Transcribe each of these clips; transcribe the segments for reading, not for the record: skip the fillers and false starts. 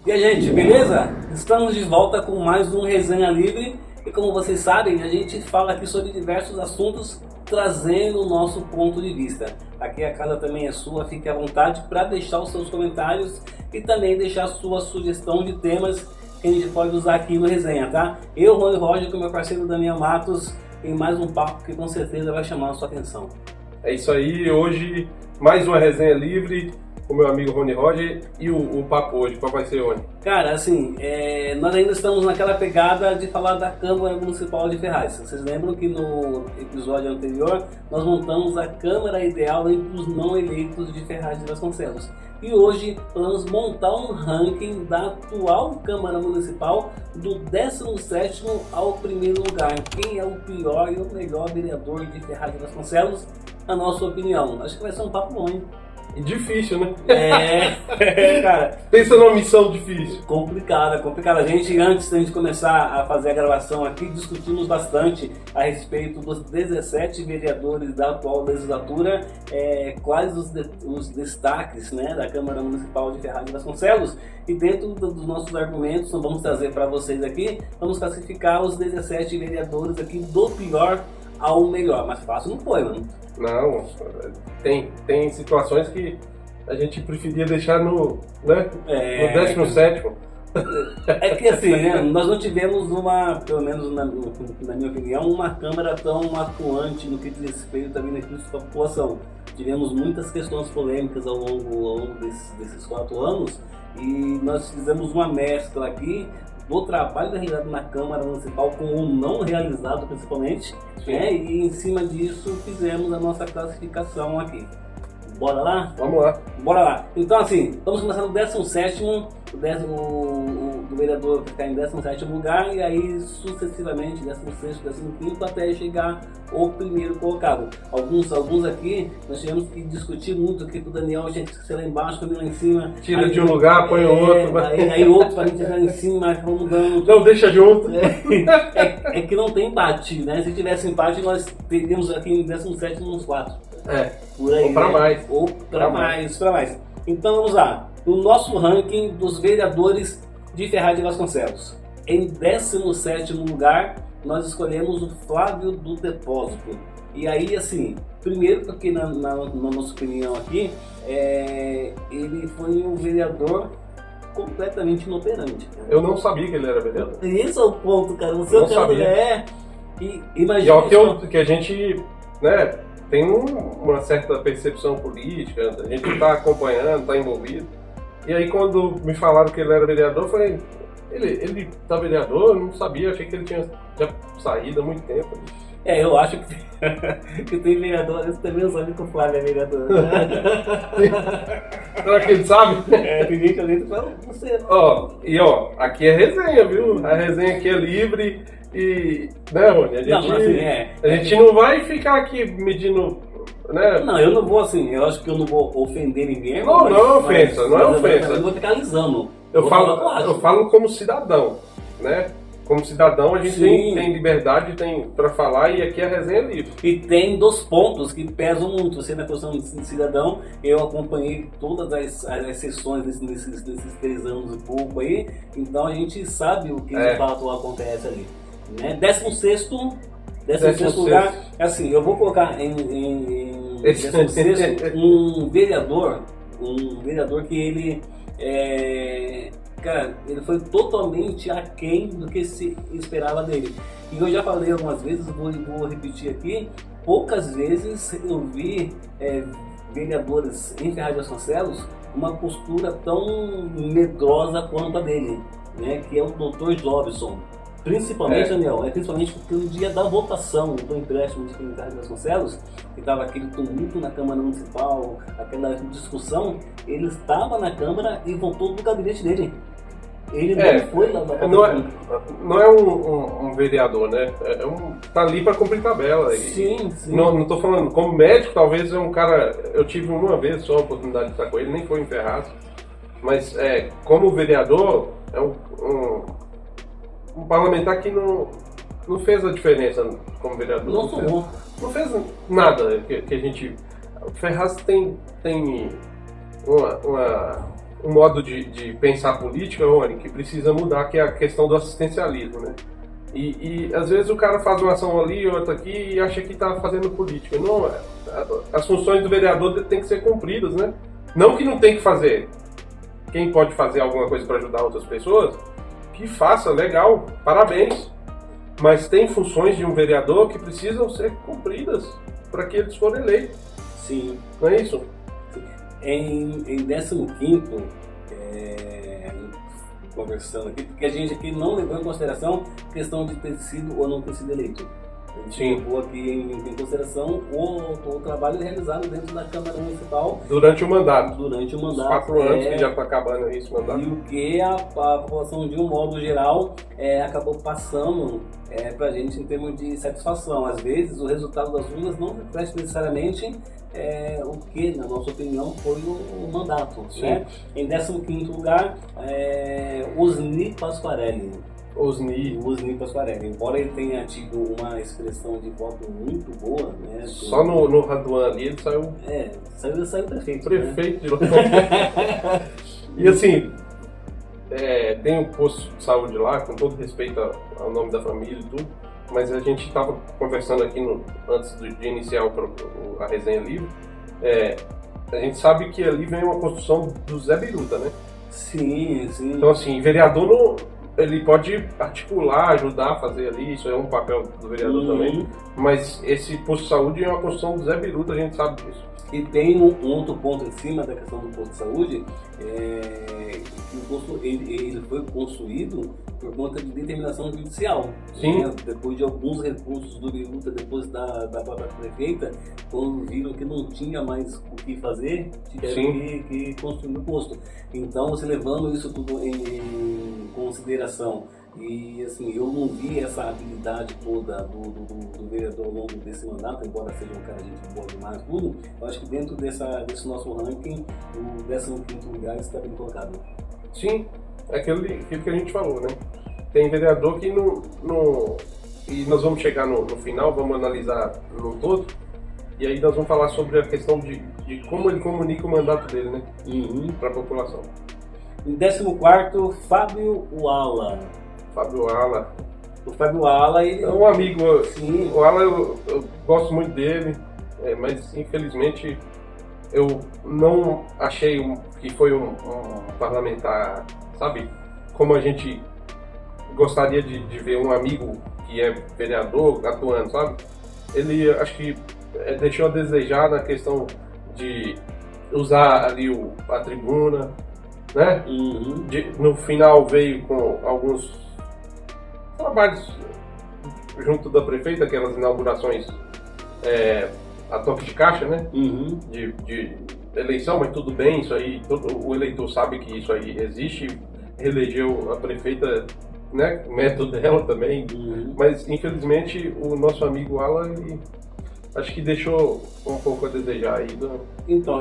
E aí, gente, beleza? Estamos de volta com mais um Resenha Livre e como vocês sabem, a gente fala aqui sobre diversos assuntos trazendo o nosso ponto de vista. Aqui a casa também é sua, fique à vontade para deixar os seus comentários e também deixar a sua sugestão de temas que a gente pode usar aqui no Resenha, tá? Eu, Rony Roger, com meu parceiro Daniel Matos, tem mais um papo que com certeza vai chamar a sua atenção. É isso aí, hoje mais uma Resenha Livre com meu amigo Rony Roger. E o papo hoje, qual vai ser, Rony? Cara, assim, nós ainda estamos naquela pegada de falar da Câmara Municipal de Ferraz. Vocês lembram que no episódio anterior nós montamos a Câmara Ideal entre os não eleitos de Ferraz de Vasconcelos. E hoje vamos montar um ranking da atual Câmara Municipal do 17º ao primeiro lugar. Quem é o pior e o melhor vereador de Ferraz de Vasconcelos, na nossa opinião. Acho que vai ser um papo bom, hein? Difícil, né? Cara. Pensa numa missão difícil. Complicada. A gente, antes da gente começar a fazer a gravação aqui, discutimos bastante a respeito dos 17 vereadores da atual legislatura, quais os destaques, né, da Câmara Municipal de Ferraz de Vasconcelos. E dentro dos nossos argumentos, nós vamos trazer para vocês aqui, vamos classificar os 17 vereadores aqui do pior ao melhor. Mas fácil não foi, mano. Não, tem situações que a gente preferia deixar no 17º. É que assim, né, nós não tivemos pelo menos na minha opinião, uma Câmara tão atuante no que diz respeito também na crítica da população. Tivemos muitas questões polêmicas ao longo desses 4 anos e nós fizemos uma mescla aqui do trabalho realizado na Câmara Municipal com o não realizado principalmente, né? E em cima disso fizemos a nossa classificação aqui. Bora lá? Vamos lá. Bora lá. Então assim, vamos começar no 17º, o vereador ficar em 17º lugar e aí sucessivamente 16º, 15º até chegar o primeiro colocado. Alguns aqui nós tivemos que discutir muito aqui pro Daniel, gente, se lá embaixo, comigo lá em cima. Tira aí, de um lugar, põe outro. Aí outro pra gente lá em cima, vamos dando. Não, deixa junto. É que não tem empate, né? Se tivesse empate, nós teríamos aqui em 17º uns 4. Por aí, ou para mais. Ou para mais. Então vamos lá. No nosso ranking dos vereadores de Ferraz de Vasconcelos. Em 17º lugar, nós escolhemos o Flávio do Depósito. E aí, assim, primeiro porque na nossa opinião aqui, ele foi um vereador completamente inoperante. Cara. Eu não sabia que ele era vereador. Esse é o ponto, cara. O seu cara e imagina. E que a gente, né, tem uma certa percepção política, a gente está acompanhando, está envolvido. E aí quando me falaram que ele era vereador, eu falei, ele tá vereador? Eu não sabia, achei que ele tinha já saído há muito tempo. Eu acho que tem vereador, eu também não sabia que o Flávio é vereador. Será que ele sabe? Tem gente ali que fala, não sei. Aqui é resenha, viu? A resenha aqui é livre e, né, Rony? A gente não vai ficar aqui medindo, né? Não, eu não vou assim, eu acho que eu não vou ofender ninguém. Não é ofensa. Eu não vou ficar alisando. Eu falo como cidadão, né? Como cidadão a gente tem liberdade para falar e aqui a resenha é livre. E tem 2 pontos que pesam muito. Você na posição de cidadão, eu acompanhei todas as sessões nesses 3 anos e pouco aí, então a gente sabe o que de fato acontece ali. Né? 16º lugar, assim, eu vou colocar em 16º um vereador que ele cara, ele foi totalmente aquém do que se esperava dele. E eu já falei algumas vezes, vou repetir aqui, poucas vezes eu vi vereadores em Ferraz de Vasconcelos uma postura tão medrosa quanto a dele, né, que é o Dr. Jobson. Principalmente, Daniel, principalmente porque no dia da votação do empréstimo de Ferraz de Vasconcelos, que estava aquele tumulto na Câmara Municipal, aquela discussão, ele estava na Câmara e voltou do gabinete dele. Ele não foi lá da Não é um vereador, né? Tá ali para cumprir tabela. Sim. Não tô falando, como médico, talvez é um cara. Eu tive uma vez só a oportunidade de estar com ele, nem foi em Ferraz. Mas como vereador, é um parlamentar que não fez a diferença como vereador. Não fez nada que a gente. Ferraz tem uma um modo de pensar política, Rony, que precisa mudar, que é a questão do assistencialismo, né? E às vezes o cara faz uma ação ali, outra aqui, e acha que está fazendo política. Não, as funções do vereador têm que ser cumpridas, né? Não que não tem que fazer. Quem pode fazer alguma coisa para ajudar outras pessoas, que faça, legal, parabéns. Mas tem funções de um vereador que precisam ser cumpridas para que eles forem eleitos. Sim. Não é isso? Em 15º, conversando aqui, porque a gente aqui não levou em consideração a questão de ter sido ou não ter sido eleito. A gente levou aqui em consideração o trabalho realizado dentro da Câmara Municipal. Durante o mandato. Durante o mandato. Os 4 anos que já está acabando aí esse mandato. E o que a população, de um modo geral, acabou passando para a gente em termos de satisfação. Às vezes, o resultado das urnas não reflete necessariamente o que, na nossa opinião, foi o mandato. Né? Em 15º lugar, Osni Pasquarelli. Osni Pasquarelli. Embora ele tenha tido uma expressão de voto muito boa, né? Só no Raduan ali ele saiu... Saiu prefeito. Prefeito, né? De lá. E assim, tem um posto de saúde lá, com todo respeito ao nome da família e tudo, mas a gente estava conversando aqui antes de iniciar a resenha livre, a gente sabe que ali vem uma construção do Zé Biruta, né? Sim. Então assim, vereador não... Ele pode articular, ajudar a fazer ali, isso é um papel do vereador também, mas esse posto de saúde é uma construção do Zé Biruta, a gente sabe disso. E tem um outro ponto em cima da questão do posto de saúde, que ele foi construído por conta de determinação judicial. Sim. Né? Depois de alguns recursos do Biruta, depois da própria prefeita, quando viram que não tinha mais o que fazer, tiveram que construir o posto. Então, você levando isso tudo em consideração, e assim, eu não vi essa habilidade toda do vereador ao longo desse mandato, embora seja um cara de gente boa demais, tudo, eu acho que dentro desse nosso ranking, o 15º lugar está bem colocado. Sim, é aquilo que a gente falou, né? Tem vereador que não... E nós vamos chegar no final, vamos analisar no todo, e aí nós vamos falar sobre a questão de como ele comunica o mandato dele, né? Para a população. Em 14º, Fábio Wala. O Fábio Wala, ele é um amigo. Sim. O Wala, eu gosto muito dele, mas infelizmente eu não achei que foi um parlamentar, sabe? Como a gente gostaria de ver um amigo que é vereador atuando, sabe? Ele, acho que deixou a desejar na questão de usar ali a tribuna, né? No final veio com alguns trabalhos junto da prefeita, aquelas inaugurações a toque de caixa, né? De eleição, mas tudo bem, isso aí, o eleitor sabe que isso aí existe, reelegeu a prefeita, né? Método dela também, mas infelizmente o nosso amigo Alan, acho que deixou um pouco a desejar aí. Então,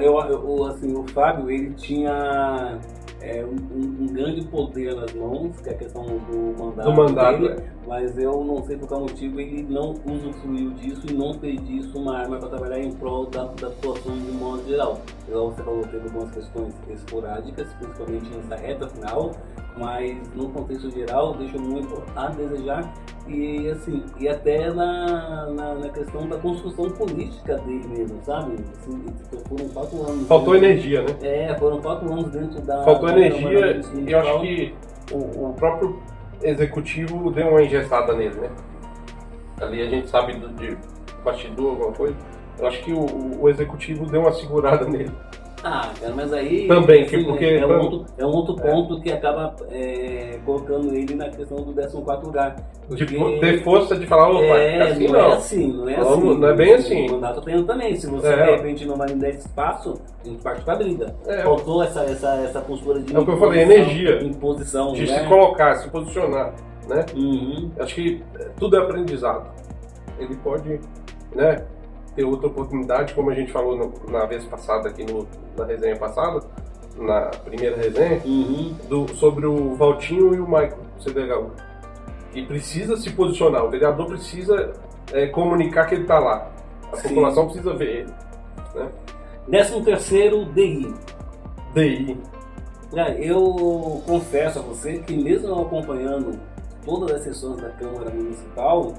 assim, o Fábio, ele tinha um grande poder nas mãos, que é a questão do mandato dele, mas eu não sei por qual motivo ele não usufruiu disso e não fez disso uma arma para trabalhar em prol da população de modo geral. Igual você falou, teve algumas questões esporádicas, principalmente nessa reta final, mas no contexto geral deixou muito a desejar, e assim, e até na questão da construção política dele mesmo, sabe? Assim, foram 4 anos. Faltou energia, né? Foram 4 anos dentro da... Faltou energia, e eu acho que o próprio executivo deu uma ingestada nele, né? Ali a gente sabe de bastidor, alguma coisa. Eu acho que o executivo deu uma segurada nele. Ah, cara, mas aí também, assim, porque é um outro ponto que acaba colocando ele na questão do 14º lugar. De ter força de falar, opa, assim não. Não é bem assim. O mandato tem também. Se você de repente não vai me dar espaço, a gente parte pra briga. Faltou essa postura de o que eu falei, energia. Imposição, de né? se colocar, se posicionar, né? Acho que tudo é aprendizado. Ele pode, né, ter outra oportunidade, como a gente falou na vez passada aqui na resenha passada, na primeira resenha, sobre o Valtinho e o Michael CDHU. E precisa se posicionar, o vereador precisa comunicar que ele está lá. A população precisa ver ele. Né? 13º, DI. Eu confesso a você que mesmo não acompanhando todas as sessões da Câmara Municipal,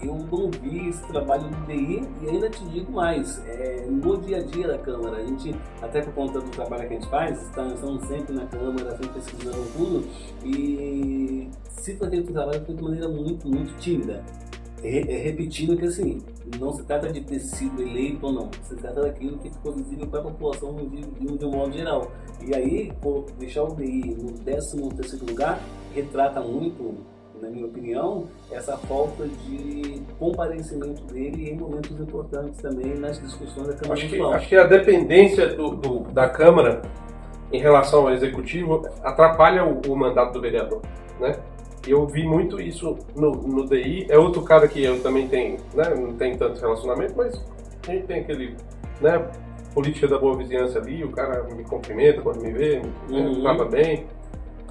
eu não vi esse trabalho do DI e ainda te digo mais, no dia a dia da Câmara, a gente, até por conta do trabalho que a gente faz, estamos sempre na Câmara, sempre pesquisando tudo, e se for feito o trabalho foi de maneira muito, muito tímida. Repetindo que assim, não se trata de ter sido eleito ou não, se trata daquilo que ficou visível para a população de um modo geral. E aí, deixar o DI no 13º lugar retrata muito, na minha opinião, essa falta de comparecimento dele em momentos importantes também nas discussões da Câmara Municipal. Acho que a dependência da Câmara em relação ao Executivo atrapalha o mandato do vereador, né? Eu vi muito isso no DI. É outro cara que eu também tenho, né? Não tem tanto relacionamento, mas a gente tem aquele, né? Política da boa vizinhança ali, o cara me cumprimenta quando me vê, me trata bem.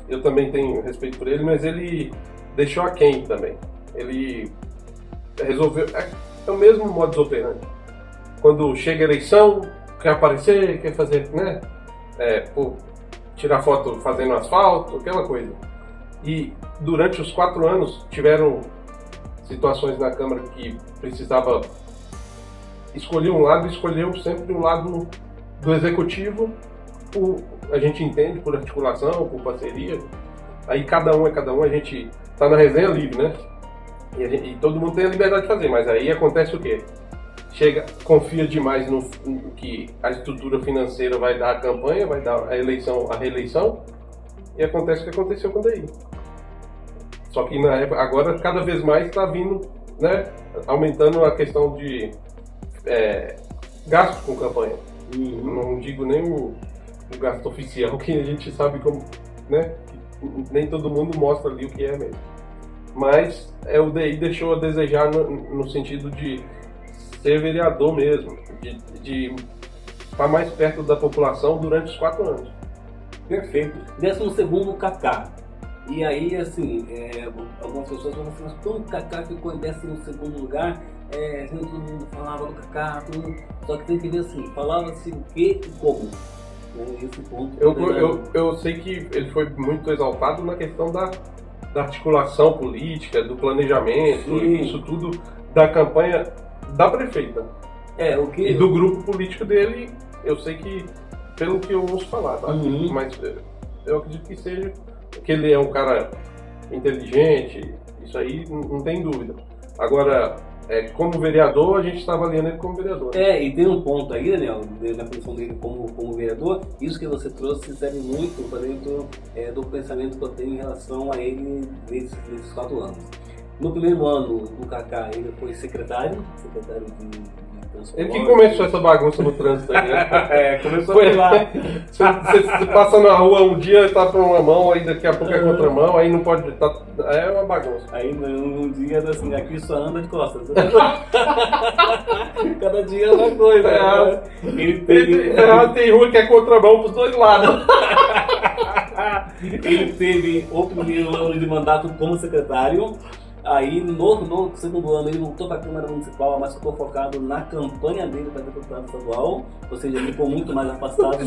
Eu também tenho respeito por ele, mas ele deixou aquém também. Ele resolveu... É o mesmo modus operandi. Quando chega a eleição, quer aparecer, quer fazer, né? Tirar foto fazendo asfalto, aquela coisa. E durante os 4 anos tiveram situações na Câmara que precisava escolher um lado, escolheu sempre o lado do Executivo, a gente entende, por articulação, por parceria. Aí cada um é cada um, a gente tá na resenha livre, né? E todo mundo tem a liberdade de fazer, mas aí acontece o quê? Confia demais no que a estrutura financeira vai dar a campanha, vai dar a reeleição, e acontece o que aconteceu com o DI. Só que na época, agora cada vez mais está vindo, né, aumentando a questão de gastos com campanha. Não digo nem o gasto oficial, que a gente sabe como, né, nem todo mundo mostra ali o que é mesmo. Mas o DI deixou a desejar no sentido de ser vereador mesmo, de estar mais perto da população durante os 4 anos. Perfeito. 12º, Kaká. E aí, assim, algumas pessoas falam assim, mas como o Kaká ficou em 12º lugar? Todo mundo falava do Kaká, só que tem que ver assim, falava-se o que e como. Esse ponto. Eu sei que ele foi muito exaltado na questão da articulação política, do planejamento, sim, isso tudo, da campanha da prefeita. E do grupo político dele, eu sei que, pelo que eu ouço falar, tá? Mas eu acredito que seja, que ele é um cara inteligente, isso aí não tem dúvida. Agora, como vereador, a gente está avaliando ele como vereador. E tem um ponto aí, Daniel, na função dele como vereador, isso que você trouxe serve muito para dentro do pensamento que eu tenho em relação a ele nesses 4 anos. No primeiro ano do Kaká, ele foi secretário de ele que começou essa bagunça no trânsito aí, né? Começou por lá. Você passa na rua um dia, tá com uma mão, aí daqui a pouco é com outra mão, aí não pode... é uma bagunça. Aí um dia, assim, aqui só anda de costas. Cada dia é uma coisa. Tem rua que é contramão pros 2 lados. Ele teve o primeiro ano de mandato como secretário. Aí no segundo ano ele voltou para a Câmara Municipal, mas ficou focado na campanha dele para deputado estadual, ou seja, ele ficou muito mais afastado.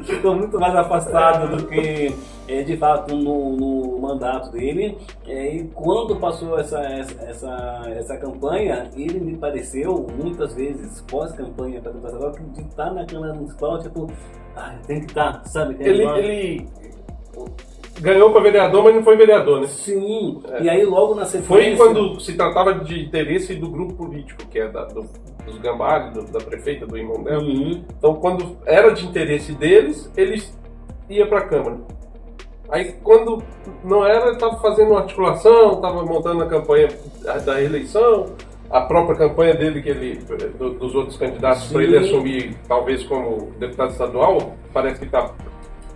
Ficou muito mais afastado do que de fato no mandato dele. E quando passou essa campanha, ele me pareceu muitas vezes pós-campanha para deputado estadual que de estar na Câmara Municipal, tipo, tem que estar, sabe? Ele ganhou para vereador, mas não foi vereador, né? Sim, e aí logo na sequência... Foi quando se tratava de interesse do grupo político, que é dos Gambari, da prefeita, do irmão dela. Então, quando era de interesse deles, eles iam para a Câmara. Aí, quando não era, estava fazendo uma articulação, estava montando a campanha da reeleição, a própria campanha dele, dos outros candidatos, para ele assumir, talvez como deputado estadual, parece que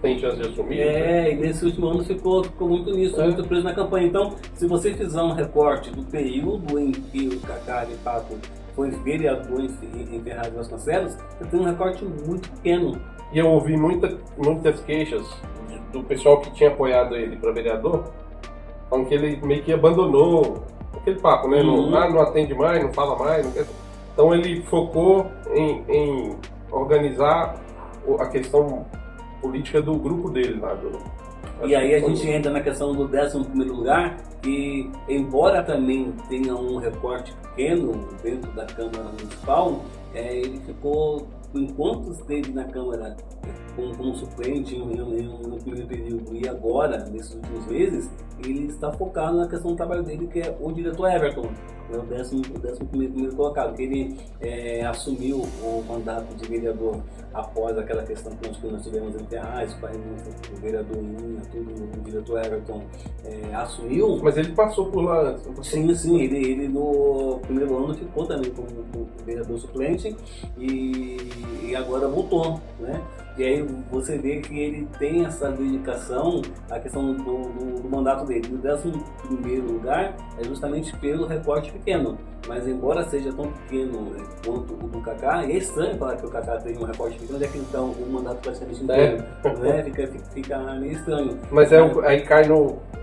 tem chance de assumir. E nesse último ano ficou muito nisso, muito preso na campanha. Então, se você fizer um recorte do período em que o Kaká, de fato, foi vereador em Ferraz de Vasconcelos, você tem um recorte muito pequeno. E eu ouvi muitas queixas do pessoal que tinha apoiado ele para vereador, falando que ele meio que abandonou aquele papo, né? Não atende mais, não fala mais. Não quer... Então ele focou em organizar a questão política do grupo dele lá. E aí a gente entra na questão do 11º lugar, que embora também tenha um recorte pequeno dentro da Câmara Municipal, ele ficou, enquanto esteve na Câmara como suplente no primeiro período e agora, nesses últimos meses, ele está focado na questão do trabalho dele, que é o diretor Everton, o 11º colocado, que ele assumiu o mandato de vereador após aquela questão que nós tivemos em Ferraz, o vereador Inha, tudo, o diretor Everton assumiu. Mas ele passou por lá antes. Sim, ele no primeiro ano ficou também como vereador suplente e agora voltou, né? E aí você vê que ele tem essa dedicação à questão do mandato dele. O 11º lugar é justamente pelo recorte pequeno, mas embora seja tão pequeno quanto o do Kaká, é estranho falar que o Kaká tem um recorte pequeno, onde é que então o mandato praticamente inteiro, né? Fica meio estranho. Mas aí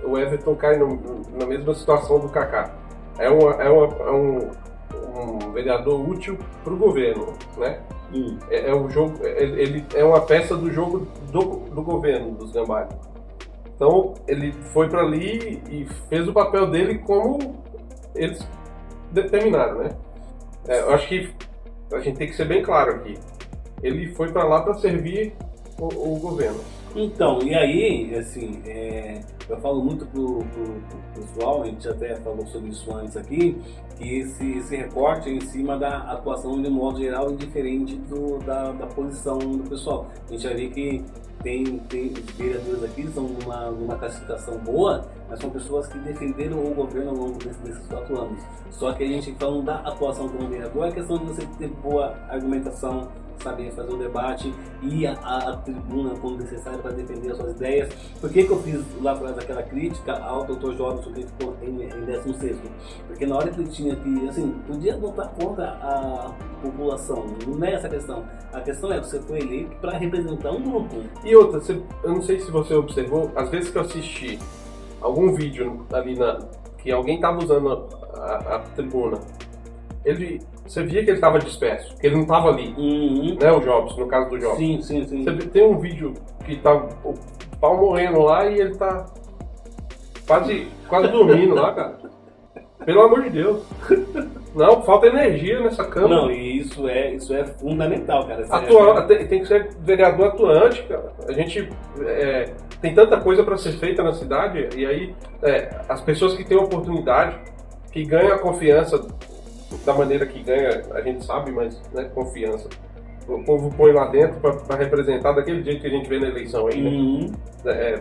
o Everton cai na mesma situação do Kaká. É um vereador útil para o governo, né? É um jogo, ele é uma peça do jogo do governo, dos Gambale. Então ele foi para ali e fez o papel dele como eles determinaram, né? Eu acho que a gente tem que ser bem claro aqui. Ele foi para lá para servir o governo. Então, e aí, assim, eu falo muito pro pessoal, a gente até falou sobre isso antes aqui, que esse recorte é em cima da atuação de modo geral e diferente da posição do pessoal. A gente já vê que tem vereadores aqui que são numa classificação boa, mas são pessoas que defenderam o governo ao longo desses 4 anos. Só que a gente falando da atuação como vereador, é questão de você ter boa argumentação, saber fazer o debate e a tribuna quando necessário para defender as suas ideias. Por que eu fiz lá atrás aquela crítica ao Dr. Jobson, que ficou em 16º? Porque na hora que ele tinha que, assim, podia votar contra a população, não é essa a questão. A questão é que você foi eleito para representar um grupo. E outra, eu não sei se você observou, às vezes que eu assisti algum vídeo ali que alguém estava usando a tribuna, você via que ele estava disperso, que ele não estava ali, né, o Jobson, no caso do Jobson. Sim. Você tem um vídeo que tá o pau morrendo lá e ele tá quase dormindo lá, cara. Pelo amor de Deus. Não, falta energia nessa Câmara. Não, e isso é fundamental, cara. Tem que ser vereador atuante, cara. A gente tem tanta coisa para ser feita na cidade, e aí as pessoas que têm oportunidade, que ganham a confiança da maneira que ganha, a gente sabe, mas confiança. O povo põe lá dentro para representar daquele jeito que a gente vê na eleição aí, né?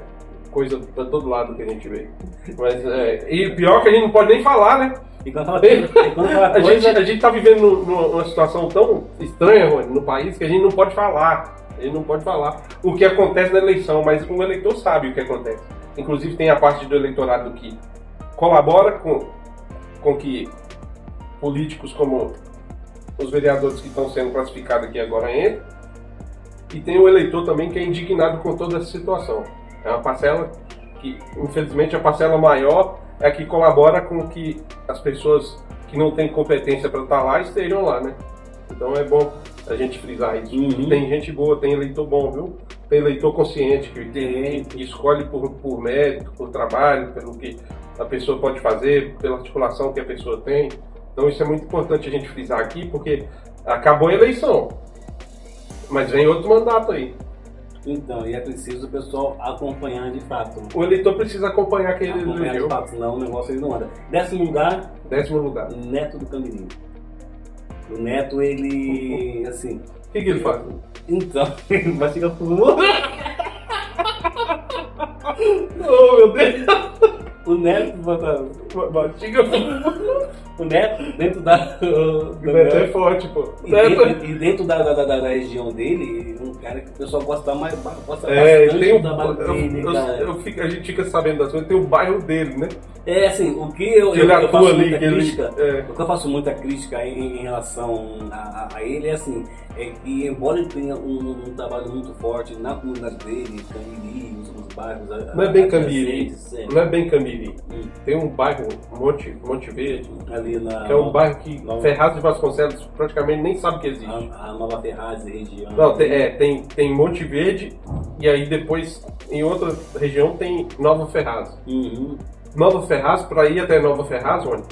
Coisa pra todo lado que a gente vê. Mas, e pior que a gente não pode nem falar, né? E quando fala a gente tá vivendo numa situação tão estranha, Rony, no país, que a gente não pode falar. Ele não pode falar o que acontece na eleição, mas o eleitor sabe o que acontece. Inclusive tem a parte do eleitorado que colabora com que políticos como os vereadores que estão sendo classificados aqui agora entram, e tem o eleitor também que é indignado com toda essa situação. É uma parcela que, infelizmente, a parcela maior é a que colabora com que as pessoas que não têm competência para estar lá estejam lá, né? Então é bom a gente frisar isso. Tem gente boa, tem eleitor bom, viu? Tem eleitor consciente que escolhe por mérito, por trabalho, pelo que a pessoa pode fazer, pela articulação que a pessoa tem. Então isso é muito importante a gente frisar aqui, porque acabou a eleição, mas vem outro mandato aí. Então, e é preciso o pessoal acompanhar de fato. O eleitor precisa acompanhar quem ele elegeu. De fato, senão o negócio ele não anda. 10º lugar. Neto do Camirim. O Neto, ele, assim... O que ele faz? Então, ele mastiga fumo. Oh, meu Deus! O Neto mastiga fumo. O Neto, dentro da... O Neto é forte, pô. E dentro da região dele, um cara que o pessoal gosta mais, gosta bastante da base dele. A gente fica sabendo das coisas, tem o bairro dele, né? Assim, o que eu atua faço ali, muita que ele- crítica, é. o que eu faço muita crítica em relação a ele é assim, é que embora ele tenha um trabalho muito forte na comunidade dele, Camiri, nos bairros Não é bem Camiri, adjacentes, não é bem Camiri. Hum. Tem um bairro, Monte Verde, ali na que é um bairro que Nova- Ferraz de Vasconcelos praticamente nem sabe que existe. a Nova Ferraz região. Não, tem Monte Verde e aí depois em outra região tem Nova Ferraz. Uhum. Nova Ferraz, para ir até Nova Ferraz, onde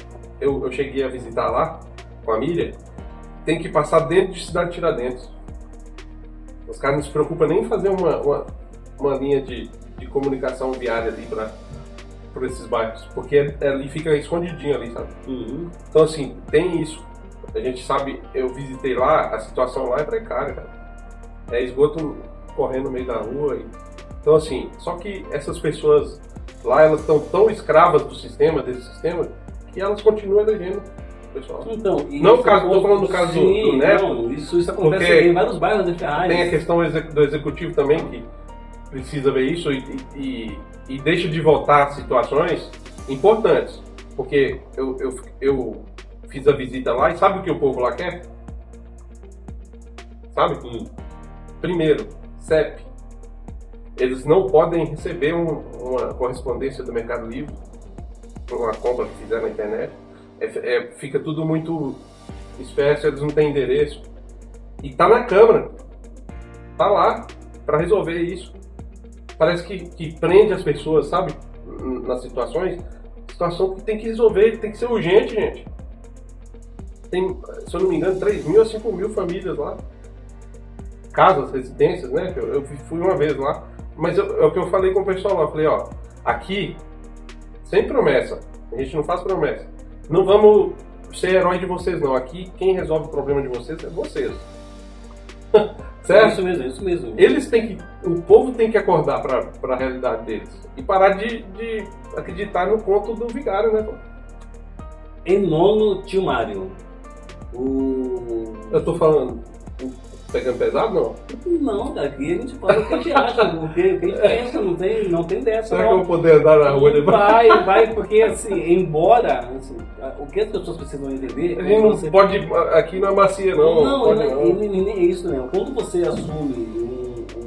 eu cheguei a visitar lá com a Miriam, tem que passar dentro de Cidade Tiradentes. Os caras não se preocupam nem em fazer uma linha de comunicação viária ali por esses bairros, porque ali fica escondidinho ali, sabe? Uhum. Então assim, tem isso. A gente sabe, eu visitei lá, a situação lá é precária, cara. É esgoto correndo no meio da rua. Então assim, só que essas pessoas lá, elas estão tão escravas desse sistema, que elas continuam elegendo o pessoal. Então, Não, caso, estou falando do caso do Neto. Não, isso acontece porque em vários bairros de Ferraz. Tem a questão do executivo também, que precisa ver isso e deixa de voltar a situações importantes. Porque eu fiz a visita lá e sabe o que o povo lá quer? Sabe? Primeiro, CEP. Eles não podem receber uma correspondência do Mercado Livre por uma compra que fizeram na internet. Fica tudo muito espécie, eles não têm endereço. E tá na Câmara. Tá lá para resolver isso. Parece que prende as pessoas, sabe? Nas situações. Situação que tem que resolver, tem que ser urgente, gente. Tem, se eu não me engano, 3.000 a 5.000 famílias lá. Casas, residências, né? Eu fui uma vez lá. Mas é o que eu falei com o pessoal lá. Eu falei, ó, aqui, sem promessa. A gente não faz promessa. Não vamos ser herói de vocês, não. Aqui, quem resolve o problema de vocês é vocês. Certo? É isso mesmo. Eles têm que... O povo tem que acordar para a realidade deles. E parar de acreditar no conto do vigário, né? Em nono, tio Mário. Eu tô falando... Pegando pesado, não? Não, daqui a gente fala o que a gente acha, o que a gente pensa, não tem dessa. Será que não. eu vou poder andar na rua depois? Vai, porque assim, embora, assim, o que as pessoas precisam entender... A gente não pode... Aqui não é macia, não. Não, pode, nem é isso, né? Quando você assume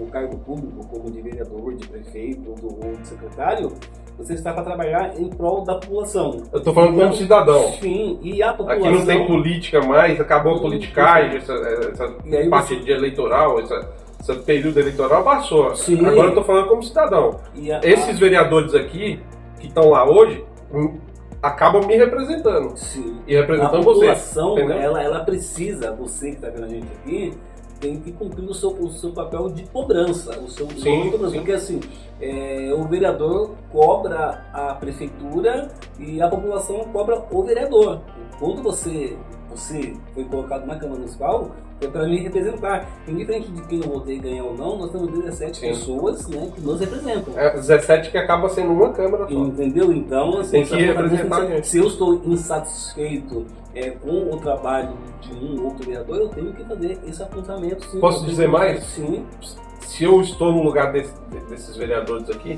um cargo público, como de vereador, de prefeito ou de secretário, você está para trabalhar em prol da população. Eu tô falando como cidadão. Sim, e a população... Aqui não tem política mais, acabou a politicagem, essa E aí parte de eleitoral, esse período eleitoral passou. Sim. Agora eu tô falando como cidadão. E Esses vereadores aqui, que estão lá hoje, acabam me representando. Sim. E representando A você. população, Entendeu? ela precisa, você que está vendo a gente aqui, tem que cumprir o seu papel de cobrança. O seu Sim, papel de cobrança. sim. Porque assim, o vereador cobra a prefeitura e a população cobra o vereador. Quando você foi colocado na Câmara Municipal, foi para me representar. Indiferente de quem eu votei ganhar ou não, nós temos 17 Sim. pessoas, né, que nos representam. 17 que acaba sendo uma Câmara só. Entendeu? Então, assim, Tem que representar a gente. se eu estou insatisfeito com o trabalho de um outro vereador, eu tenho que fazer esse apontamento. Sim. Posso dizer mais? Sim. Se eu estou no lugar desses vereadores aqui,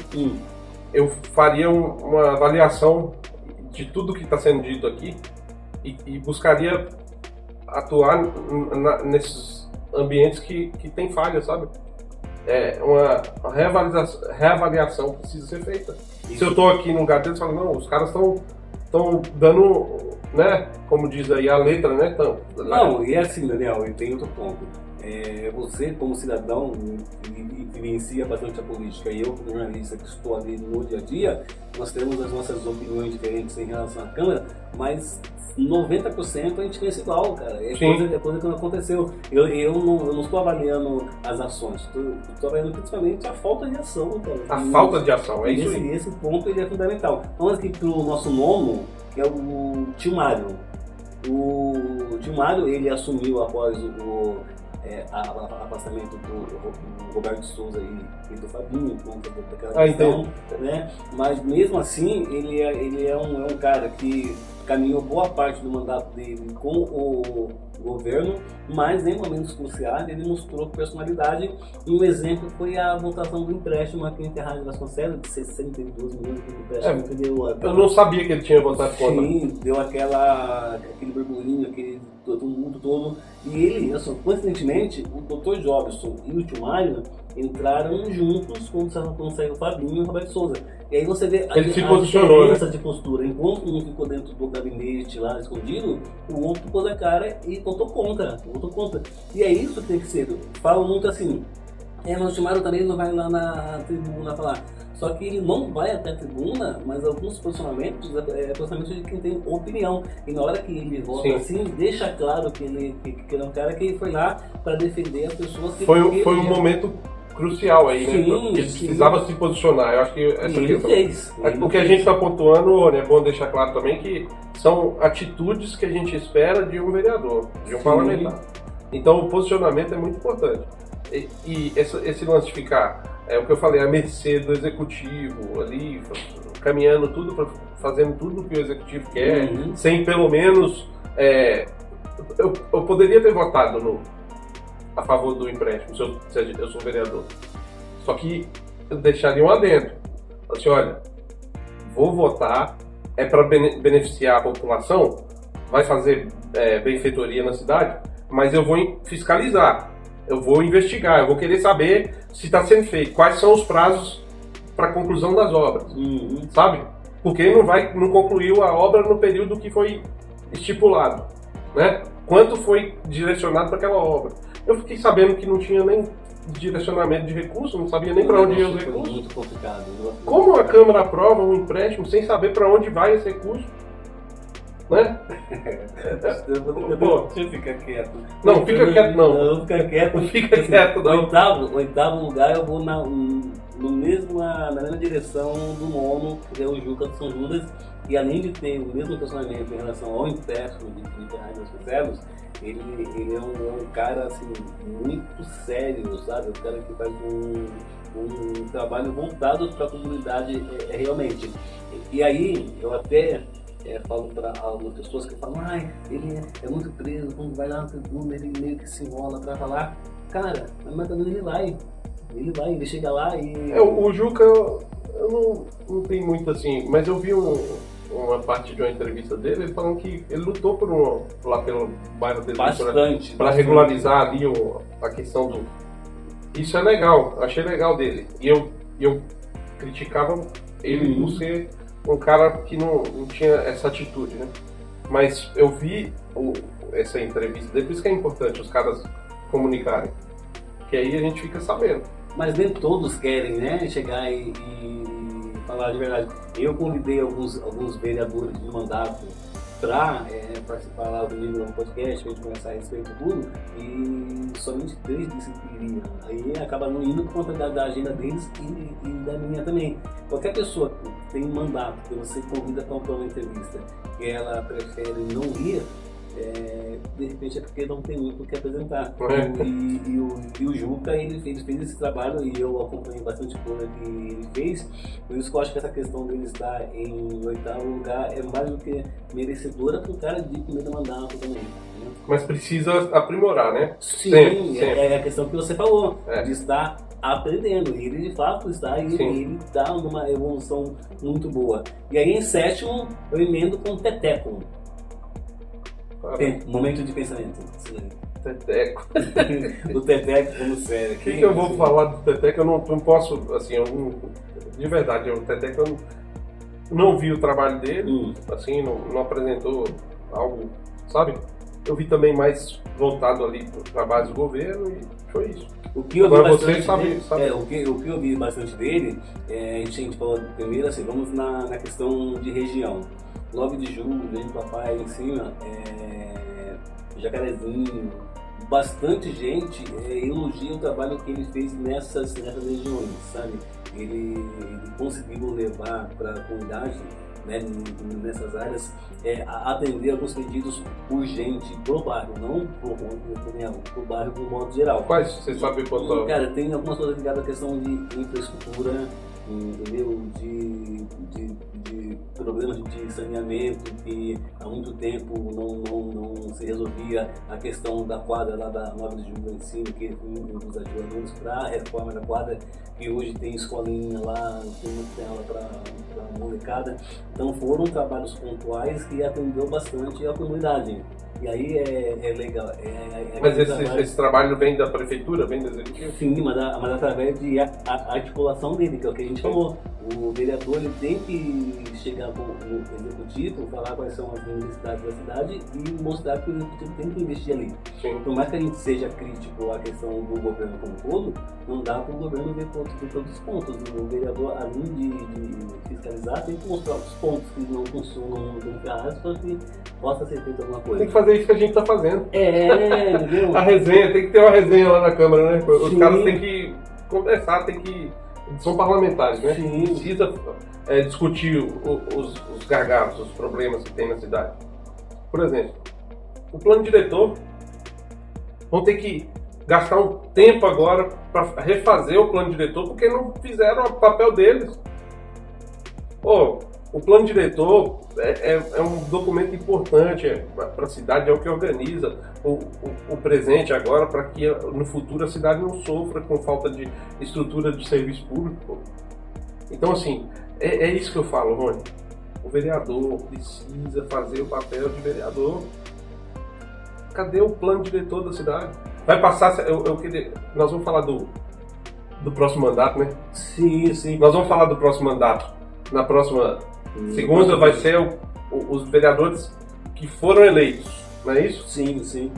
eu faria uma avaliação de tudo que está sendo dito aqui e buscaria atuar nesses ambientes que tem falha, sabe? Uma reavaliação precisa ser feita. Isso. Se eu estou aqui no lugar deles, eu falo, não, os caras estão dando, né, como diz aí a letra, né? Não, e assim, Daniel, e tem outro ponto. Você, como cidadão, vivencia bastante a política, e eu, como jornalista que estou ali no dia a dia, nós temos as nossas opiniões diferentes em relação à Câmara, mas 90% a gente pensa igual, cara. Coisa que não aconteceu. Eu não estou avaliando as ações, estou avaliando principalmente a falta de ação, cara. A falta de ação, é isso aí. Esse ponto ele é fundamental. Vamos aqui para o nosso nono, que é o tio Mário. O tio Mário, ele assumiu após o afastamento do Roberto Souza e do Fabinho, conta daquela questão, né? Mas mesmo assim, ele é um cara que caminhou boa parte do mandato dele com o governo, mas em momentos cruciais ele mostrou personalidade, e um exemplo foi a votação do empréstimo aqui em Ferraz de Vasconcelos, de 62 milhões de empréstimo que deu. Eu não sabia que ele tinha votado contra. Sim, deu aquele burburinho, aquele todo mundo todo. E ele, assim, coincidentemente, o Dr. Jobson e o tio Mário entraram juntos quando saiu o Fabinho e o Roberto Souza. E aí você vê ele se posicionou, diferença, né, de postura. Enquanto um ficou dentro do gabinete lá escondido, o outro pôs a cara e votou contra. E é isso que tem que ser. Falam muito assim, mas o tio Mário também não vai lá na tribuna falar. Só que ele não vai até a tribuna, mas alguns posicionamentos é posicionamento de quem tem opinião. E na hora que ele vota assim, deixa claro que ele é um cara que foi lá para defender as pessoas que... Foi um momento crucial aí, né? Porque ele precisava se posicionar. Eu acho que essa questão. O que a gente está pontuando, é bom deixar claro também que são atitudes que a gente espera de um vereador, de um parlamentar. Então o posicionamento é muito importante. E esse lance de ficar, o que eu falei, a mercê do executivo ali, caminhando tudo, fazendo tudo o que o executivo quer, sem pelo menos... eu poderia ter votado a favor do empréstimo, se eu sou vereador. Só que eu deixaria um adendo. Assim, olha, vou votar, é para beneficiar a população, vai fazer benfeitoria na cidade, mas eu vou fiscalizar. Eu vou investigar, eu vou querer saber se está sendo feito, quais são os prazos para a conclusão das obras, sabe? Porque não concluiu a obra no período que foi estipulado, né? Quanto foi direcionado para aquela obra? Eu fiquei sabendo que não tinha nem direcionamento de recursos, não sabia nem para onde ia os recursos. Muito complicado. Como a Câmara aprova um empréstimo sem saber para onde vai esse recurso? Né? Deixa eu ficar quieto. Não, fica quieto não. Não, fica quieto. Não fica quieto não. Oitavo lugar eu vou na mesma direção do nono, que é o Juca de São Judas, e além de ter o mesmo posicionamento em relação ao empréstimo de Ferraz de Vasconcelos, ele é um cara assim, muito sério, sabe? Um cara que faz um trabalho voltado para a comunidade realmente. E aí eu até falo para algumas pessoas que falam, ele é muito preso, quando vai lá na tribuna ele meio que se enrola para falar. Cara, mas também ele chega lá e... O Juca, eu não tenho muito assim, mas eu vi uma parte de uma entrevista dele, ele falando que ele lutou lá pelo bairro dele para regularizar ali a questão do... Isso é legal, achei legal dele. E eu criticava ele por ser um cara que não tinha essa atitude, né? Mas eu vi essa entrevista dele, por isso que é importante os caras comunicarem, que aí a gente fica sabendo. Mas nem todos querem, né, chegar e falar de verdade. Eu convidei alguns vereadores de mandato para participar lá comigo no podcast, para a gente conversar a respeito de tudo, e somente 3 disseram que iriam. Aí acaba não indo por conta da agenda deles e da minha também. Qualquer pessoa que tem um mandato, que você convida para uma entrevista, e ela prefere não ir, de repente é porque não tem muito o que apresentar. E o Juca, ele fez esse trabalho, e eu acompanhei bastante coisa que ele fez. Por isso que eu acho que essa questão dele estar em 8º lugar é mais do que merecedora para o cara de primeiro mandato também, né? Mas precisa aprimorar, né? Sim, sempre. É a questão que você falou, de estar aprendendo. E ele de fato está, e ele está numa evolução muito boa. E aí em 7º eu emendo com o Teteco. Momento de pensamento. Teteco. Do Teteco como sério. O que eu vou falar do Teteco? Eu não posso, assim, de verdade, o Teteco eu não vi o trabalho dele, assim, não apresentou algo, sabe? Eu vi também mais voltado ali para o trabalho do governo e foi isso. O que eu vi bastante dele, o que eu vi bastante dele, a gente falou primeiro assim, vamos na questão de região. 9 de julho, vem papai em cima, Jacarezinho, bastante gente elogia o trabalho que ele fez nessas regiões, sabe? Ele conseguiu levar para a comunidade, né, nessas áreas, atender alguns pedidos urgentes pro bairro, não pro bairro de um modo geral. Quais? Você sabe quanto? Cara, tem algumas coisas ligadas à questão de infraestrutura, entendeu? De problemas de saneamento que há muito tempo não se resolvia, a questão da quadra lá da 9 de Julho em cima, que foi um dos ajudadores para a reforma da quadra, que hoje tem escolinha lá, tem aula para molecada. Então foram trabalhos pontuais que atendeu bastante a comunidade. E aí é legal. Mas esse trabalho vem da prefeitura, vem do executivo? Sim, mas através de articulação dele, que é o que a gente falou. O vereador ele tem que chegar no executivo, falar quais são as necessidades da cidade e mostrar que o executivo tem que investir ali. Sim. Por mais que a gente seja crítico à questão do governo como um todo, não dá para o governo ver todos os pontos. O vereador, além de fiscalizar, tem que mostrar os pontos que não funcionam, não tem ferrados, para que possa ser feito alguma coisa. Tem que fazer isso que a gente está fazendo. Entendeu? A resenha, tem que ter uma resenha lá na Câmara, né? Os Sim. caras têm que conversar, são parlamentares, né? Sim. Precisa discutir os gargalos, os problemas que tem na cidade. Por exemplo, o plano diretor, vão ter que gastar um tempo agora para refazer o plano diretor, porque não fizeram o papel deles. O plano diretor é um documento importante para a cidade, é o que organiza o presente agora, para que no futuro a cidade não sofra com falta de estrutura de serviço público. Então, assim, é isso que eu falo, Rony. O vereador precisa fazer o papel de vereador. Cadê o plano diretor da cidade? Vai passar... nós vamos falar do próximo mandato, né? Sim, sim. Nós vamos falar do próximo mandato. Na próxima segunda vai ser os vereadores que foram eleitos, não é isso? Sim, sim.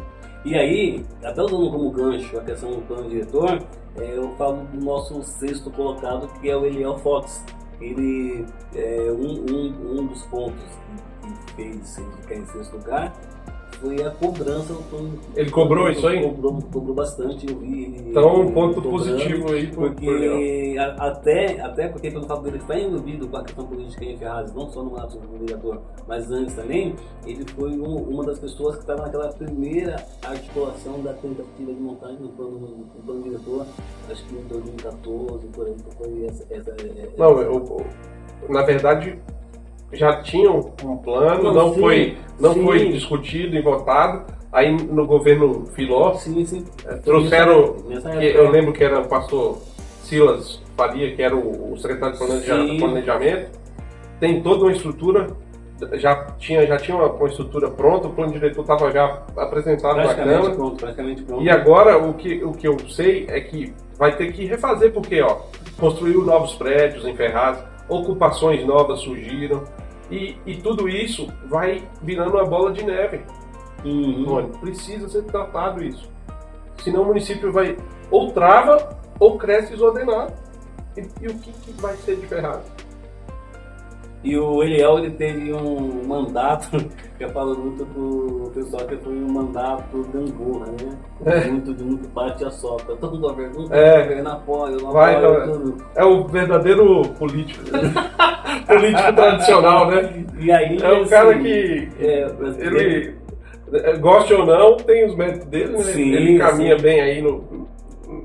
E aí, até usando como gancho a questão do plano diretor, eu falo do nosso sexto colocado, que é o Eliel Fox. Ele é um dos pontos que fez ele ficar em sexto lugar foi a cobrança do plano. Ele cobrou isso aí? Cobrou bastante, eu vi. Então, um ponto positivo aí porque até porque pelo fato dele estar envolvido com a questão política em Ferraz, não só no ato do vereador, mas antes também, ele foi uma das pessoas que estava naquela primeira articulação da tentativa de montagem do plano diretor, acho que em 2014, por aí, foi essa não, na verdade, já tinham um plano, não foi discutido e votado. Aí no governo Filó, trouxeram, eu lembro que era o pastor Silas Faria, que era o secretário de planejamento. Tem toda uma estrutura, já tinha uma estrutura pronta, o plano diretor estava já apresentado na Câmara. Praticamente pronto. E agora o que eu sei é que vai ter que refazer, porque construiu novos prédios em Ferraz, ocupações novas surgiram, e tudo isso vai virando uma bola de neve. Precisa ser tratado isso. Senão o município vai ou trava ou cresce desordenado. E o que vai ser de Ferraz? E o Eliel, ele teve um mandato, que eu falo muito pro pessoal, que foi um mandato gangorra, né? Muito bate a sopa. Todo governo apoia, não apoia, tudo. É o verdadeiro político. Político tradicional, né? E aí, é um cara que, ele, goste ou não, tem os méritos dele, né? Sim, ele caminha bem aí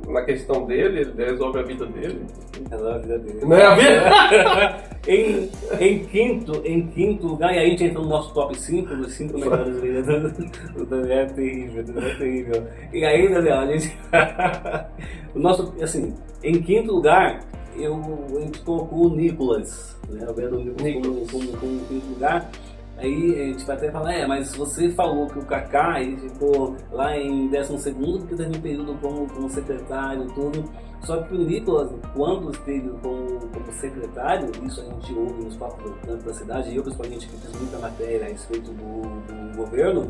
na questão dele, ele resolve a vida dele. Resolve a vida dele. Não é a vida? Em quinto lugar, e aí a gente entra no nosso top 5, dos 5 melhores vereadores. O Daniel é terrível, E aí, Daniel, a gente... o nosso, assim, em quinto lugar, a gente colocou o Nicolas, né? O vereador Nicolas como quinto lugar. Aí a gente vai até falar, mas você falou que o Kaká ele ficou lá em 12º, porque teve um período como secretário e tudo. Só que o Nicolas, quando esteve como secretário, isso a gente ouve nos quatro cantos da cidade, e eu principalmente que fiz muita matéria a respeito do governo,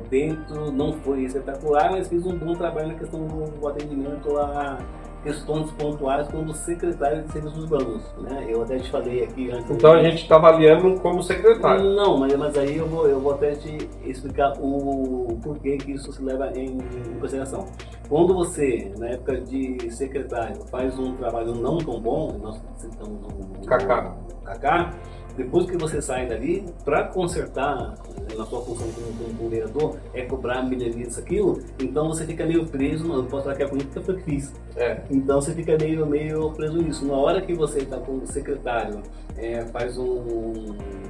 dentro não foi espetacular, mas fez um bom trabalho na questão do atendimento a questões pontuais como secretário de serviços urbanos, né? Eu até te falei aqui antes. Então a gente está avaliando como secretário. Não, mas aí eu vou até te explicar o porquê que isso se leva em consideração. Quando você, na época de secretário, faz um trabalho não tão bom, nós citamos o Kaká, depois que você sai dali, para consertar na sua função como vereador, é cobrar milharia disso, aquilo, então você fica meio preso, não posso falar que é política foi o que fiz. Então você fica meio preso nisso. Na hora que você está como secretário, faz um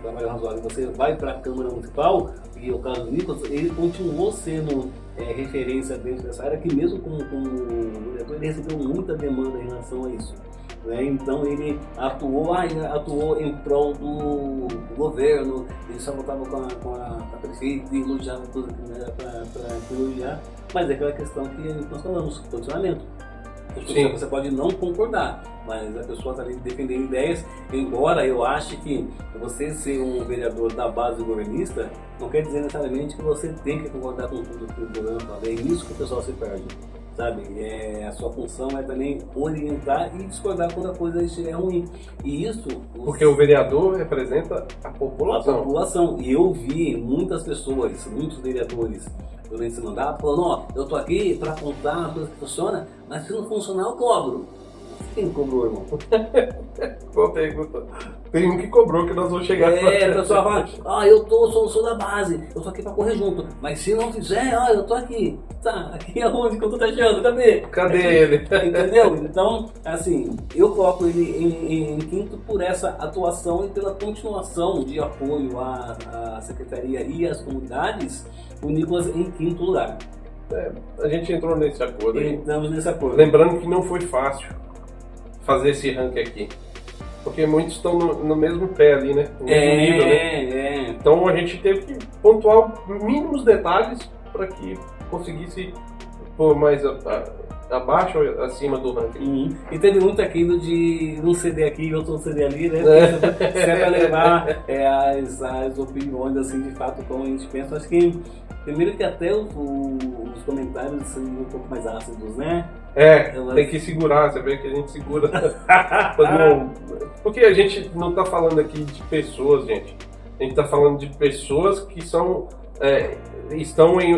trabalho razoável, você vai para a Câmara Municipal, e o caso do Nicolas, ele continuou sendo referência dentro dessa área, que mesmo como vereador, ele recebeu muita demanda em relação a isso. Então ele atuou em prol do governo, ele só voltava com a prefeita e elogiava tudo que não era para elogiar, mas é aquela questão que nós falamos, posicionamento. Você pode não concordar, mas a pessoa está ali defendendo ideias, embora eu ache que você ser um vereador da base governista não quer dizer necessariamente que você tem que concordar com tudo que o governo fala. É isso que o pessoal se perde. Sabe? A sua função é também orientar e discordar quando a coisa estiver ruim. E isso... Porque o vereador representa a população. A população. E eu vi muitas pessoas, muitos vereadores, durante esse mandato, falando, eu tô aqui para apontar a coisa que funciona, mas se não funcionar, eu cobro. Quem cobrou, irmão? Boa pergunta. Tem um que cobrou que nós vamos chegar. A pessoa fala, eu sou da base, eu tô aqui pra correr junto, mas se não fizer, eu tô aqui. Tá, aqui é onde que eu tô taxando, cadê ele? Entendeu? Então, assim, eu coloco ele em quinto por essa atuação e pela continuação de apoio à secretaria e às comunidades, o Nicolas em quinto lugar. A gente entrou nesse acordo aí. Entramos nesse acordo. Lembrando que não foi fácil fazer esse ranking aqui. Porque muitos estão no mesmo pé ali, né? No mesmo nível, né? Então a gente teve que pontuar mínimos detalhes para que conseguisse pôr mais abaixo ou acima do ranking. E teve muito aquilo de um CD aqui e outro CD ali, né? Você vai levar as opiniões, assim, de fato, como a gente pensa. Acho que primeiro que até os comentários são um pouco mais ácidos, né? Tem que segurar, você vê que a gente segura. Porque a gente não está falando aqui de pessoas, gente. A gente está falando de pessoas que estão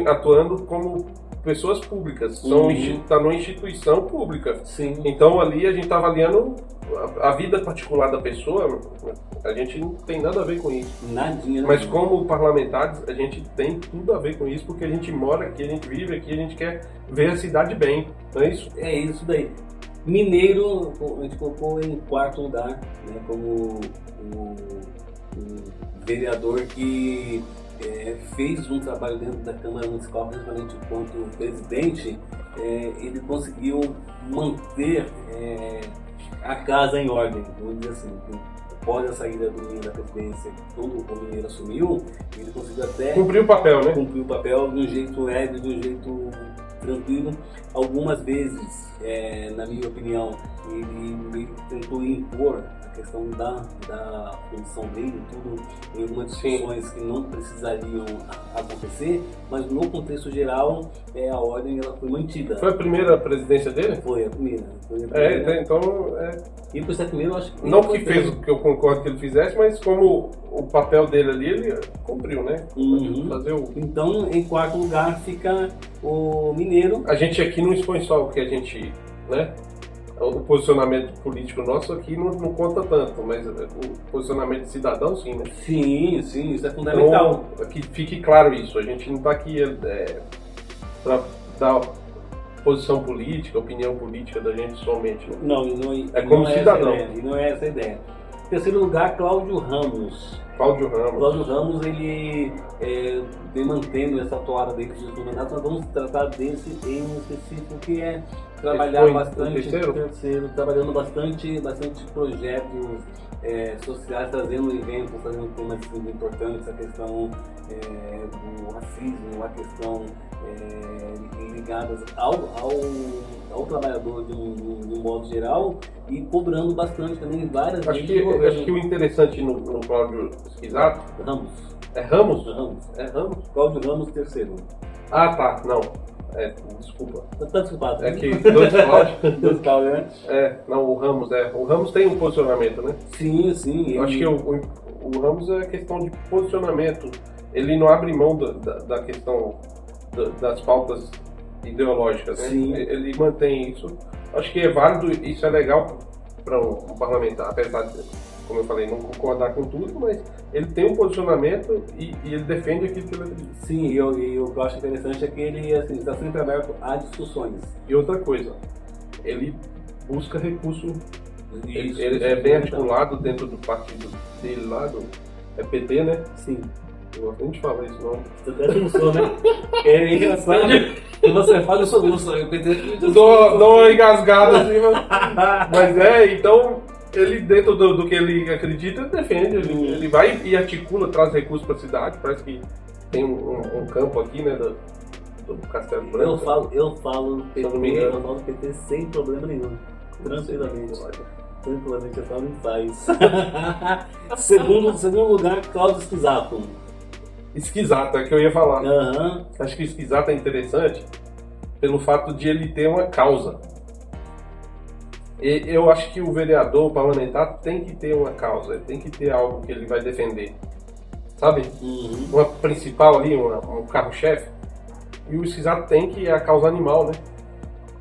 atuando como pessoas públicas. Está numa instituição pública. Sim. Então ali a gente está avaliando a vida particular da pessoa. A gente não tem nada a ver com isso. Nadinha. Mas como parlamentares, a gente tem tudo a ver com isso, porque a gente mora aqui, a gente vive aqui, a gente quer ver a cidade bem, não é isso? É isso daí. Mineiro, a gente colocou em quarto lugar, né, como o vereador que fez um trabalho dentro da Câmara Municipal, principalmente enquanto presidente, ele conseguiu manter a casa em ordem, vamos dizer assim. Após a saída do Mineiro da presidência, quando o Mineiro assumiu, ele conseguiu até... Cumprir o papel, né? Cumprir o papel de um jeito leve, de um jeito tranquilo. Algumas vezes, na minha opinião, ele tentou impor a questão da função dele, tudo em algumas discussões que não precisariam acontecer, mas no contexto geral, a ordem ela foi mantida. Foi a primeira presidência dele? Foi a primeira. Então... E por ser primeiro, eu acho que... Não que fez o que eu concordo que ele fizesse, mas como o papel dele ali, ele cumpriu, né? Então, em quarto lugar fica o Mineiro. A gente aqui não expõe só o que a gente, né? O posicionamento político nosso aqui não conta tanto, mas o posicionamento de cidadão, sim, né? Sim, isso é fundamental. Então, que fique claro isso, a gente não está aqui para dar posição política, opinião política da gente somente. Né? Não, como cidadão. E não é essa a ideia. Em terceiro lugar, Cláudio Ramos. Cláudio Ramos, ele vem mantendo essa toada dele de mandato. Nós vamos tratar desse em um específico que é trabalhar bastante, trabalhando bastante projetos sociais, trazendo eventos, trazendo temas importantes, a questão do racismo, a questão ligadas ao trabalhador de um modo geral e cobrando bastante também várias vezes. Acho que o interessante no Cláudio Schisato... Ramos. É Ramos? É Ramos. Cláudio Ramos, terceiro. Ah, tá. Não. Desculpa. Tá desculpado. É que dois Cláudios. Dois Cláudios, né? Não, o Ramos O Ramos tem um posicionamento, né? Sim. Eu acho que o Ramos é questão de posicionamento. Ele não abre mão da questão das pautas ideológicas, né? Sim. Ele mantém isso. Acho que é válido, isso é legal para um parlamentar, apesar como eu falei, não concordar com tudo, mas ele tem um posicionamento e ele defende aquilo que ele acredita. Sim, e o que eu acho interessante é que ele assim, está sempre aberto a discussões. E outra coisa, ele busca recurso, Isso, ele é bem articulado dentro do partido dele lá, é PT, né? Sim. Eu gosto nem de falar isso, não. Você até pensou, né? É engraçado que você fala sobre isso, eu Dou uma engasgada assim, mas então ele dentro do que ele acredita, ele defende, ele vai e articula, traz recursos para a cidade, parece que tem um campo aqui, né, do Castelo Branco. Eu falo PT sem problema nenhum, tranquilamente. Tranquilamente, eu falo em paz. segundo lugar, Cláudio Esquisato. Esquisato, é que eu ia falar. Uhum. Acho que o Esquisato é interessante pelo fato de ele ter uma causa. Eu acho que o vereador, o parlamentar, tem que ter uma causa, tem que ter algo que ele vai defender. Sabe? Uhum. Uma principal ali, um carro-chefe. E o Esquisato tem, que é a causa animal, né?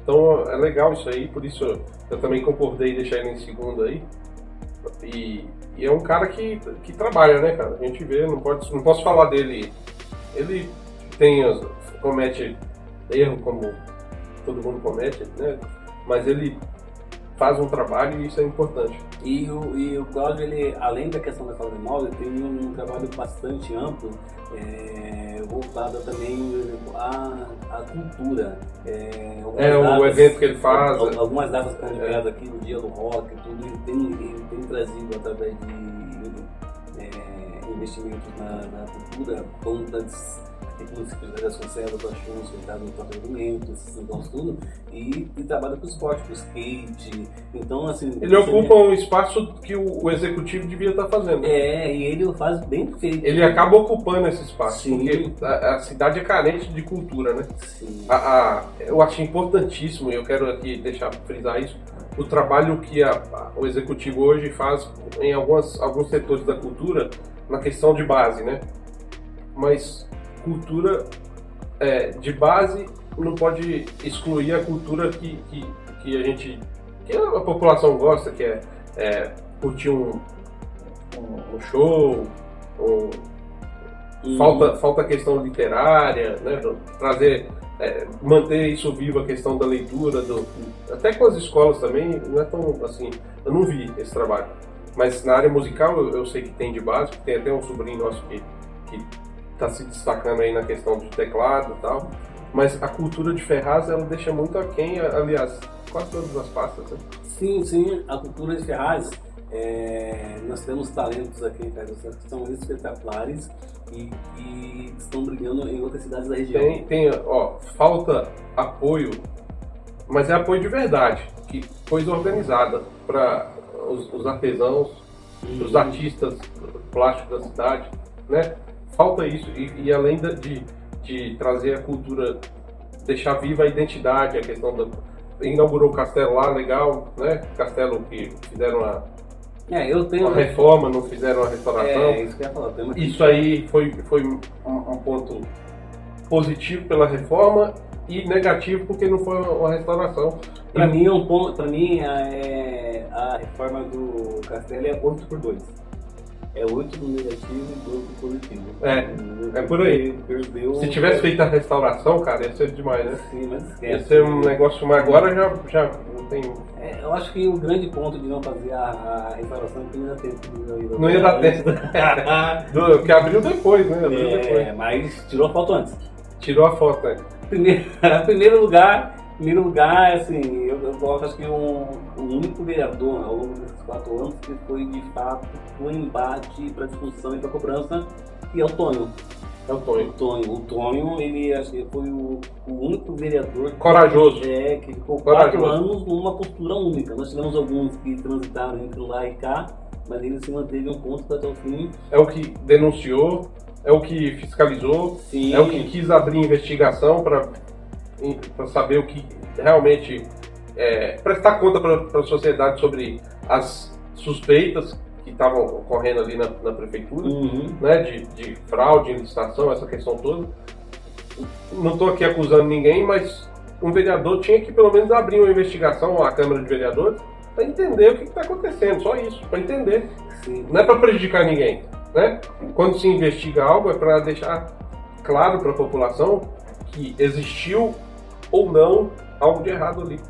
Então é legal isso aí, por isso eu também concordei em deixar ele em segundo aí. E é um cara que trabalha, né, cara? A gente vê, não posso falar dele. Ele comete erro como todo mundo comete, né? Mas ele faz um trabalho e isso é importante. E o Cláudio, ele, além da questão da causa animal, ele tem um trabalho bastante amplo, voltado também à cultura. O evento que ele faz. Algumas datas congregadas aqui, no Dia do Rock e tudo, ele tem trazido através de investimentos na cultura, bandas, como se fizesse conserva para shows, no próprio argumento, esses negócios tudo, e trabalha com o esporte, com o skate. Então, assim. Ele ocupa um espaço que o executivo devia estar fazendo. E ele faz bem feito. Ele acaba ocupando esse espaço, Sim. porque a cidade é carente de cultura, né? Sim. Eu acho importantíssimo, e eu quero aqui frisar isso, o trabalho que o executivo hoje faz em alguns setores da cultura, na questão de base, né? Mas cultura de base não pode excluir a cultura que a população gosta, que é curtir um show, falta a questão literária, né? Manter isso vivo, a questão da leitura, até com as escolas também, não é tão assim, eu não vi esse trabalho, mas na área musical eu sei que tem de base, tem até um sobrinho nosso que está se destacando aí na questão de teclado e tal, mas a cultura de Ferraz, ela deixa muito aquém, aliás, quase todas as pastas, né? Sim, a cultura de Ferraz, nós temos talentos aqui, cara, que são espetaculares e estão brilhando em outras cidades da região. Falta apoio, mas é apoio de verdade, coisa organizada para os artesãos, os artistas plásticos da cidade, né? Falta isso, e além de trazer a cultura, deixar viva a identidade, a questão inaugurou o castelo lá, legal, né? Castelo que fizeram uma reforma, não fizeram uma restauração. Isso que eu ia falar. Isso aí foi um ponto positivo pela reforma e negativo porque não foi uma restauração. Para mim, a reforma do castelo é 8x2. É 8 no negativo e 2 no positivo. É por aí. Perdeu. Se tivesse feito a restauração, cara, ia ser demais, né? Sim, mas esquece. Ia ser um negócio, mas agora já não tem. Eu acho que o grande ponto de não fazer a restauração é que não ia dar tempo. Não ia dar tempo. Que abriu depois, né? Mas tirou a foto antes. Tirou a foto, Primeiro lugar, assim, eu coloco, acho que o único vereador ao longo desses 4 anos que foi de fato o embate para discussão e para cobrança, que é o Tonho. O Tonho, ele acho que foi o único vereador corajoso. Que ficou 4 anos numa postura única. Nós tivemos alguns que transitaram entre lá e cá, mas ele se manteve um ponto até o fim. É o que denunciou, é o que fiscalizou, Sim. É o que quis abrir investigação para saber o que realmente prestar conta para a sociedade sobre as suspeitas que estavam ocorrendo ali na prefeitura, né, de fraude em licitação, essa questão toda. Não estou aqui acusando ninguém, mas um vereador tinha que pelo menos abrir uma investigação à Câmara de Vereadores para entender o que está acontecendo, só isso, para entender. Sim. Não é para prejudicar ninguém, né? Quando se investiga algo é para deixar claro para a população que existiu ou não algo de errado ali.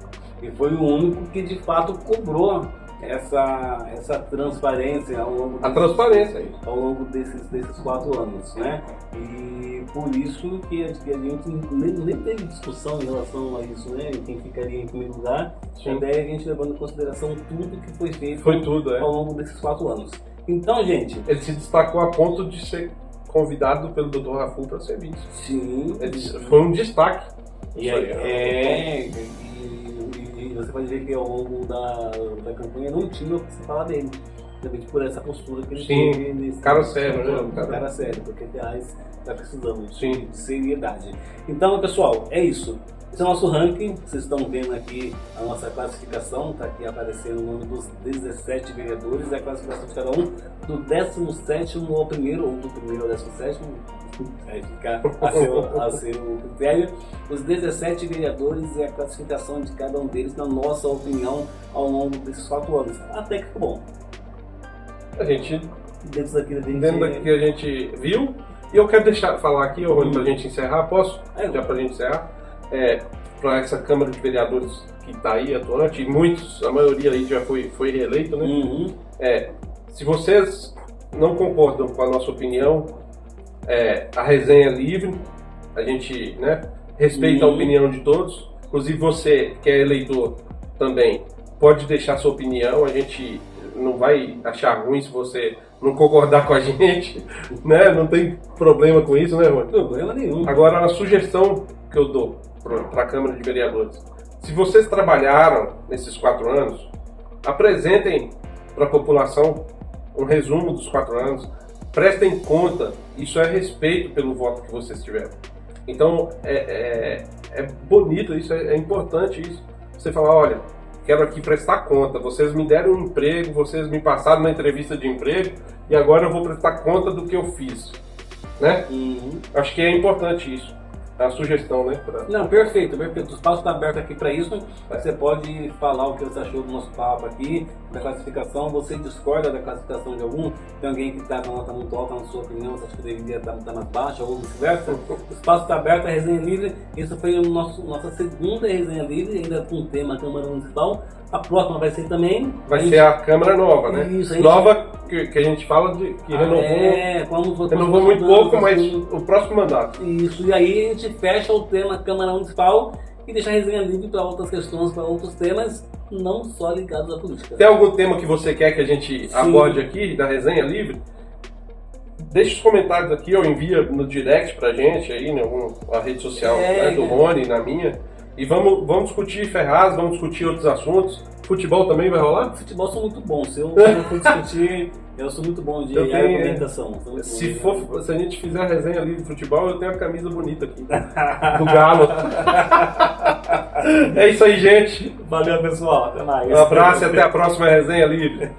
E foi o único que de fato cobrou essa transparência ao longo desses 4 anos, né? E por isso que a gente nem teve discussão em relação a isso, né? Quem ficaria em primeiro lugar, até a gente levando em consideração tudo que foi feito ao longo desses 4 anos. Então, gente... Ele se destacou a ponto de ser convidado pelo Dr. Rafu para ser vice. Sim. Foi um destaque. E você pode ver que ao longo da campanha não tinha o que se falar dele. Também por essa postura que ele teve nesse... Cara sério, né? Cara sério, porque reais está precisando de seriedade. Então, pessoal, é isso. Esse é o nosso ranking. Vocês estão vendo aqui a nossa classificação. Está aqui aparecendo o nome dos 17 vereadores e a classificação de cada um, do 17º ao primeiro, ou do primeiro ao 17º. Aí fica a seu critério. Os 17 vereadores e a classificação de cada um deles, na nossa opinião, ao longo desses 4 anos. Até que ficou bom. A gente, dentro daqui que a gente viu. E eu quero falar aqui, Rony, para a gente encerrar, posso? Já para a gente encerrar. Para essa Câmara de Vereadores que está aí atuante, e a maioria aí já foi reeleito, né? Se vocês não concordam com a nossa opinião, a resenha é livre, a gente, né, respeita a opinião de todos, inclusive você que é eleitor também pode deixar sua opinião, a gente não vai achar ruim se você não concordar com a gente, né? Não tem problema com isso, né, Rony? Problema nenhum. Agora, a sugestão que eu dou para a Câmara de Vereadores: se vocês trabalharam nesses 4 anos, apresentem para a população um resumo dos 4 anos, prestem conta, isso é respeito pelo voto que vocês tiveram. Então, é bonito isso, é importante isso. Você falar, olha, quero aqui prestar conta, vocês me deram um emprego, vocês me passaram na entrevista de emprego e agora eu vou prestar conta do que eu fiz, né? Acho que é importante isso. A sugestão, né? Não, perfeito. O espaço está aberto aqui para isso. Você pode falar o que você achou do nosso papo aqui, da classificação. Você discorda da classificação de algum? Tem alguém que está com a nota muito alta, na sua opinião, você acha que deveria estar mais baixa ou vice-versa? O espaço está aberto, a resenha livre. Essa foi nossa segunda resenha livre, ainda com o tema Câmara Municipal. A próxima vai ser também... Vai ser a Câmara nova, né? Isso, nova que a gente fala de que renovou muito pouco, mas o próximo mandato. Isso, e aí a gente fecha o tema Câmara Municipal e deixa a resenha livre para outras questões, para outros temas, não só ligados à política. Tem algum tema que você quer que a gente aborde aqui, da resenha livre? Deixe os comentários aqui ou envia no direct pra gente aí, na rede social do Rony, na minha. E vamos discutir Ferraz, vamos discutir outros assuntos. Futebol também vai rolar? Futebol sou muito bom. Se eu for discutir, eu sou muito bom de argumentação. Se a gente fizer a resenha ali de futebol, eu tenho a camisa bonita aqui. Do Galo. É isso aí, gente. Valeu, pessoal. Até mais. Um abraço e até a próxima resenha livre.